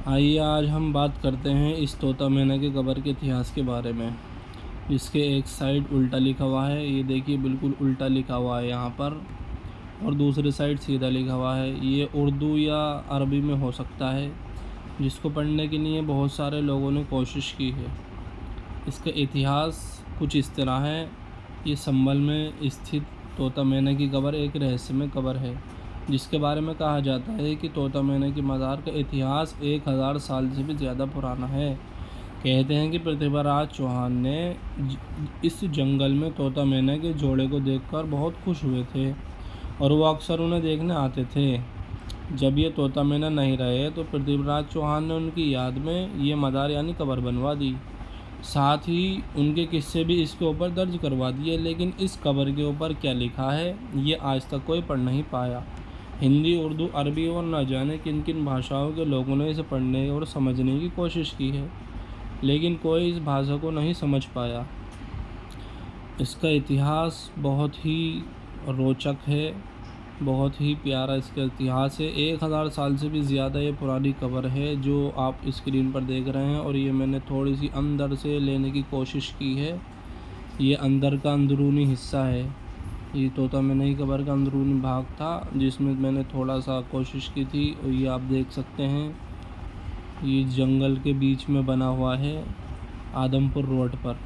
आइए आज हम बात करते हैं इस तोता मैना की कब्र के इतिहास के बारे में, जिसके एक साइड उल्टा लिखा हुआ है। ये देखिए बिल्कुल उल्टा लिखा हुआ है यहाँ पर, और दूसरी साइड सीधा लिखा हुआ है। ये उर्दू या अरबी में हो सकता है, जिसको पढ़ने के लिए बहुत सारे लोगों ने कोशिश की है। इसका इतिहास कुछ इस तरह है। ये संभल में स्थित तोता मैना की कब्र एक रहस्यमय कब्र है, जिसके बारे में कहा जाता है कि तोता मैना की मज़ार का इतिहास 1000 साल से भी ज़्यादा पुराना है। कहते हैं कि पृथ्वीराज चौहान ने इस जंगल में तोता मैना के जोड़े को देखकर बहुत खुश हुए थे, और वो अक्सर उन्हें देखने आते थे। जब ये तोता मैना नहीं रहे तो पृथ्वीराज चौहान ने उनकी याद में ये मज़ार यानी कब्र बनवा दी। साथ ही उनके किस्से भी इसके ऊपर दर्ज करवा दिए, लेकिन इस कब्र के ऊपर क्या लिखा है ये आज तक कोई पढ़ नहीं पाया। हिंदी, उर्दू, अरबी और न जाने किन किन भाषाओं के लोगों ने इसे पढ़ने और समझने की कोशिश की है, लेकिन कोई इस भाषा को नहीं समझ पाया। इसका इतिहास बहुत ही रोचक है, बहुत ही प्यारा इसका इतिहास है। 1000 साल से भी ज़्यादा ये पुरानी कब्र है जो आप स्क्रीन पर देख रहे हैं, और ये मैंने थोड़ी सी अंदर से लेने की कोशिश की है। ये अंदर का अंदरूनी हिस्सा है। ये तोता मैना की कब्र का अंदरूनी भाग था, जिसमें मैंने थोड़ा सा कोशिश की थी, और ये आप देख सकते हैं। ये जंगल के बीच में बना हुआ है, आदमपुर रोड पर।